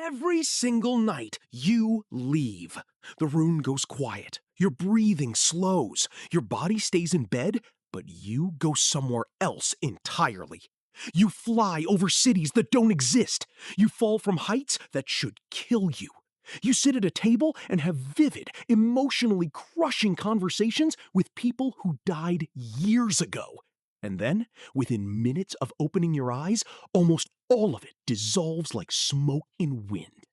Every single night, you leave. The room goes quiet, your breathing slows, your body stays in bed, but you go somewhere else entirely. You fly over cities that don't exist. You fall from heights that should kill you. You sit at a table and have vivid, emotionally crushing conversations with people who died years ago. And then, within minutes of opening your eyes, almost all of it dissolves like smoke in wind.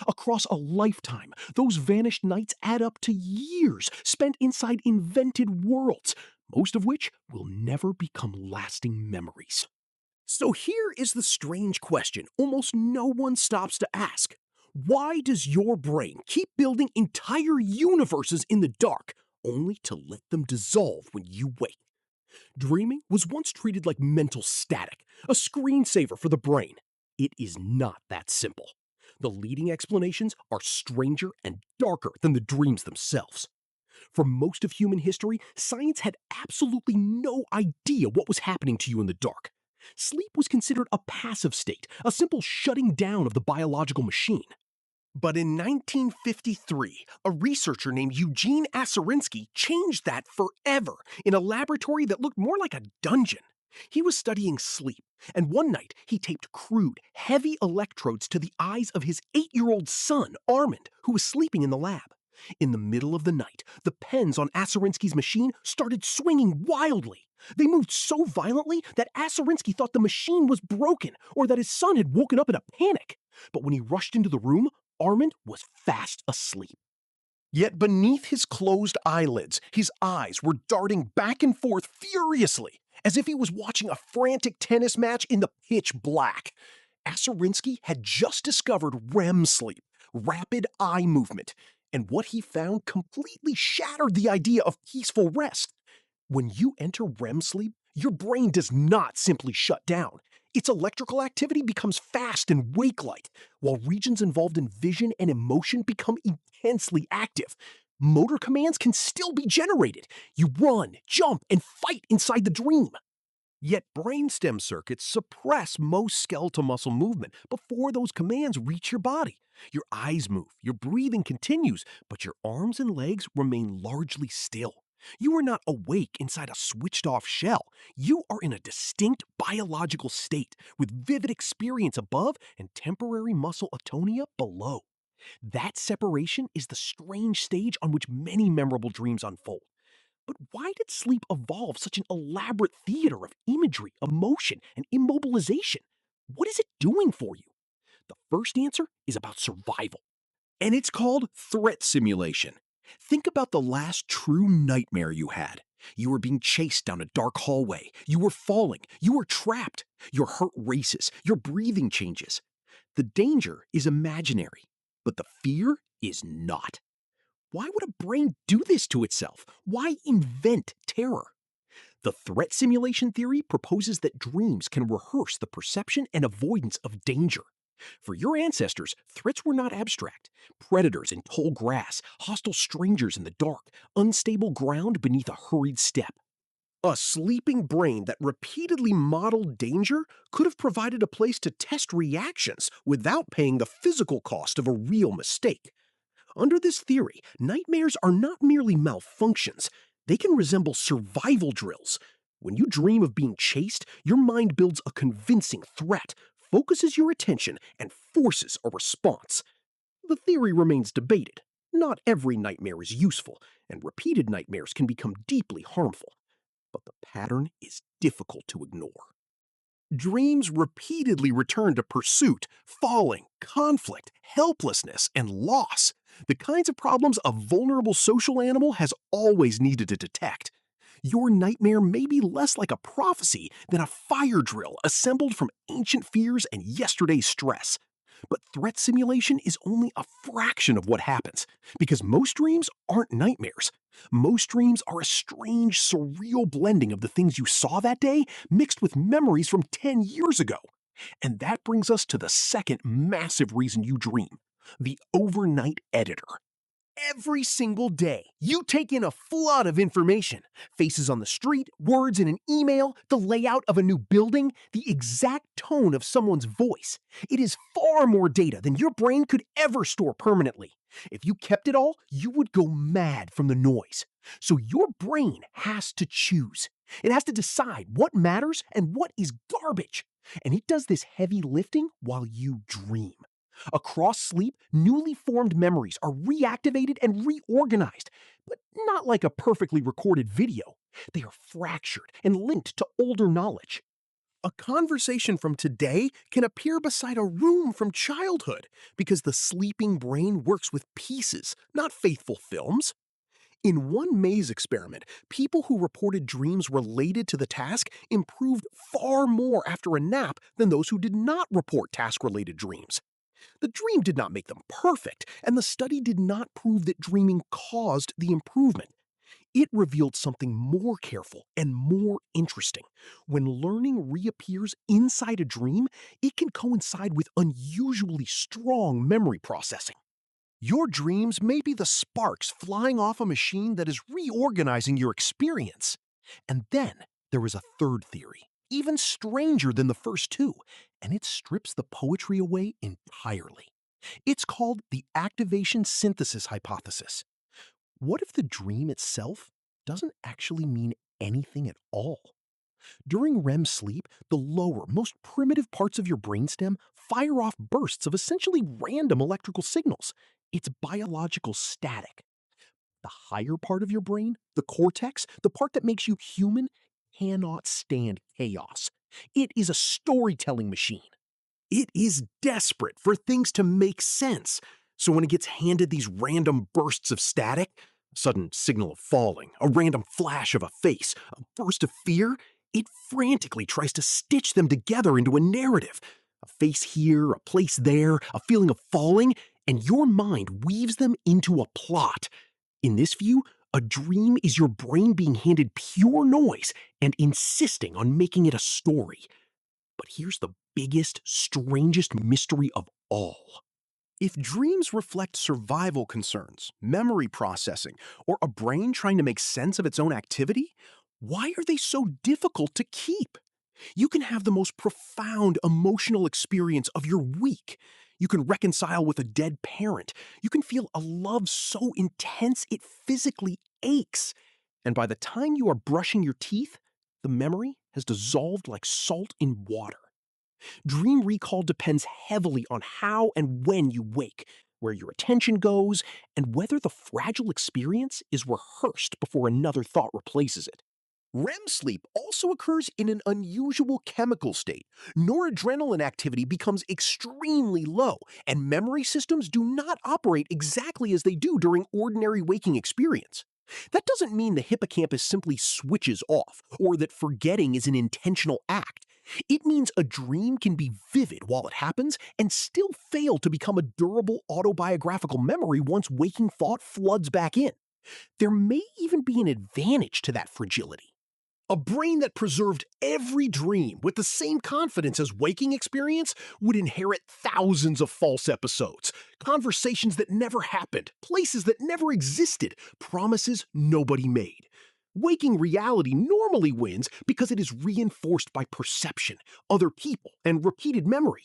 Across a lifetime, those vanished nights add up to years spent inside invented worlds, most of which will never become lasting memories. So here is the strange question almost no one stops to ask. Why does your brain keep building entire universes in the dark, only to let them dissolve when you wake? Dreaming was once treated like mental static, a screensaver for the brain. It is not that simple. The leading explanations are stranger and darker than the dreams themselves. For most of human history, science had absolutely no idea what was happening to you in the dark. Sleep was considered a passive state, a simple shutting down of the biological machine. But in 1953, a researcher named Eugene Aserinsky changed that forever in a laboratory that looked more like a dungeon. He was studying sleep, and one night he taped crude, heavy electrodes to the eyes of his 8-year-old son, Armand, who was sleeping in the lab. In the middle of the night, the pens on Aserinsky's machine started swinging wildly. They moved so violently that Aserinsky thought the machine was broken or that his son had woken up in a panic. But when he rushed into the room, Armand was fast asleep. Yet beneath his closed eyelids, his eyes were darting back and forth furiously, as if he was watching a frantic tennis match in the pitch black. Aserinsky had just discovered REM sleep, rapid eye movement, and what he found completely shattered the idea of peaceful rest. When you enter REM sleep, your brain does not simply shut down. Its electrical activity becomes fast and wake-like, while regions involved in vision and emotion become intensely active. Motor commands can still be generated. You run, jump, and fight inside the dream. Yet brainstem circuits suppress most skeletal muscle movement before those commands reach your body. Your eyes move, your breathing continues, but your arms and legs remain largely still. You are not awake inside a switched-off shell. You are in a distinct biological state with vivid experience above and temporary muscle atonia below. That separation is the strange stage on which many memorable dreams unfold. But why did sleep evolve such an elaborate theater of imagery, emotion, and immobilization? What is it doing for you? The first answer is about survival, and it's called threat simulation. Think about the last true nightmare you had. You were being chased down a dark hallway. You were falling. You were trapped. Your heart races. Your breathing changes. The danger is imaginary, but the fear is not. Why would a brain do this to itself? Why invent terror? The threat simulation theory proposes that dreams can rehearse the perception and avoidance of danger. For your ancestors, threats were not abstract. Predators in tall grass, hostile strangers in the dark, unstable ground beneath a hurried step. A sleeping brain that repeatedly modeled danger could have provided a place to test reactions without paying the physical cost of a real mistake. Under this theory, nightmares are not merely malfunctions. They can resemble survival drills. When you dream of being chased, your mind builds a convincing threat, focuses your attention, and forces a response. The theory remains debated. Not every nightmare is useful, and repeated nightmares can become deeply harmful. But the pattern is difficult to ignore. Dreams repeatedly return to pursuit, falling, conflict, helplessness, and loss, the kinds of problems a vulnerable social animal has always needed to detect. Your nightmare may be less like a prophecy than a fire drill assembled from ancient fears and yesterday's stress. But threat simulation is only a fraction of what happens, because most dreams aren't nightmares. Most dreams are a strange, surreal blending of the things you saw that day mixed with memories from 10 years ago. And that brings us to the second massive reason you dream: the overnight editor. Every single day, you take in a flood of information. Faces on the street, words in an email, the layout of a new building, the exact tone of someone's voice. It is far more data than your brain could ever store permanently. If you kept it all, you would go mad from the noise. So your brain has to choose. It has to decide what matters and what is garbage. And it does this heavy lifting while you dream. Across sleep, newly formed memories are reactivated and reorganized, but not like a perfectly recorded video. They are fractured and linked to older knowledge. A conversation from today can appear beside a room from childhood because the sleeping brain works with pieces, not faithful films. In one maze experiment, people who reported dreams related to the task improved far more after a nap than those who did not report task-related dreams. The dream did not make them perfect, and the study did not prove that dreaming caused the improvement. It revealed something more careful and more interesting. When learning reappears inside a dream, it can coincide with unusually strong memory processing. Your dreams may be the sparks flying off a machine that is reorganizing your experience. And then there is a third theory, even stranger than the first two, and it strips the poetry away entirely. It's called the activation synthesis hypothesis. What if the dream itself doesn't actually mean anything at all? During REM sleep, the lower, most primitive parts of your brainstem fire off bursts of essentially random electrical signals. It's biological static. The higher part of your brain, the cortex, the part that makes you human, cannot stand chaos. It is a storytelling machine. It is desperate for things to make sense. So when it gets handed these random bursts of static, a sudden signal of falling, a random flash of a face, a burst of fear, it frantically tries to stitch them together into a narrative. A face here, a place there, a feeling of falling, and your mind weaves them into a plot. In this view, a dream is your brain being handed pure noise and insisting on making it a story. But here's the biggest, strangest mystery of all. If dreams reflect survival concerns, memory processing, or a brain trying to make sense of its own activity, why are they so difficult to keep? You can have the most profound emotional experience of your week. You can reconcile with a dead parent. You can feel a love so intense it physically aches. And by the time you are brushing your teeth, the memory has dissolved like salt in water. Dream recall depends heavily on how and when you wake, where your attention goes, and whether the fragile experience is rehearsed before another thought replaces it. REM sleep also occurs in an unusual chemical state. Noradrenaline activity becomes extremely low, and memory systems do not operate exactly as they do during ordinary waking experience. That doesn't mean the hippocampus simply switches off, or that forgetting is an intentional act. It means a dream can be vivid while it happens and still fail to become a durable autobiographical memory once waking thought floods back in. There may even be an advantage to that fragility. A brain that preserved every dream with the same confidence as waking experience would inherit thousands of false episodes, conversations that never happened, places that never existed, promises nobody made. Waking reality normally wins because it is reinforced by perception, other people, and repeated memory.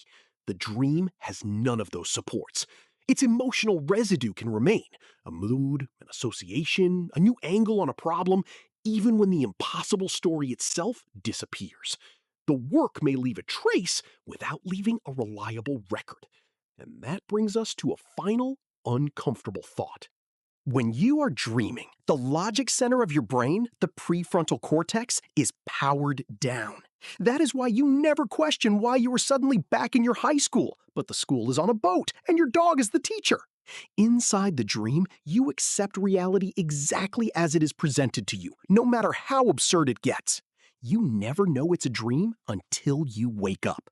The dream has none of those supports. Its emotional residue can remain, a mood, an association, a new angle on a problem, even when the impossible story itself disappears. The work may leave a trace without leaving a reliable record. And that brings us to a final, uncomfortable thought. When you are dreaming, the logic center of your brain, the prefrontal cortex, is powered down. That is why you never question why you are suddenly back in your high school, but the school is on a boat and your dog is the teacher. Inside the dream, you accept reality exactly as it is presented to you, no matter how absurd it gets. You never know it's a dream until you wake up.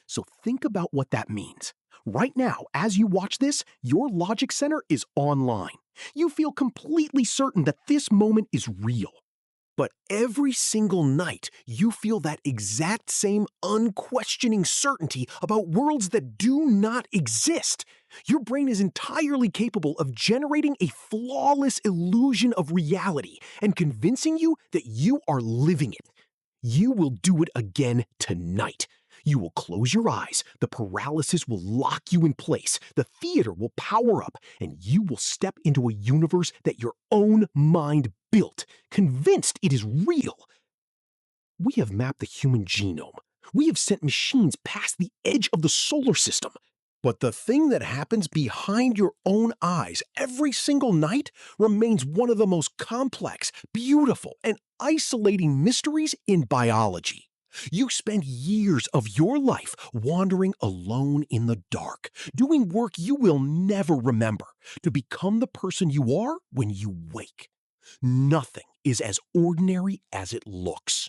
So think about what that means. Right now, as you watch this, your logic center is online. You feel completely certain that this moment is real. But every single night, you feel that exact same unquestioning certainty about worlds that do not exist. Your brain is entirely capable of generating a flawless illusion of reality and convincing you that you are living it. You will do it again tonight. You will close your eyes, the paralysis will lock you in place, the theater will power up, and you will step into a universe that your own mind built, convinced it is real. We have mapped the human genome. We have sent machines past the edge of the solar system. But the thing that happens behind your own eyes every single night remains one of the most complex, beautiful, and isolating mysteries in biology. You spend years of your life wandering alone in the dark, doing work you will never remember, to become the person you are when you wake. Nothing is as ordinary as it looks.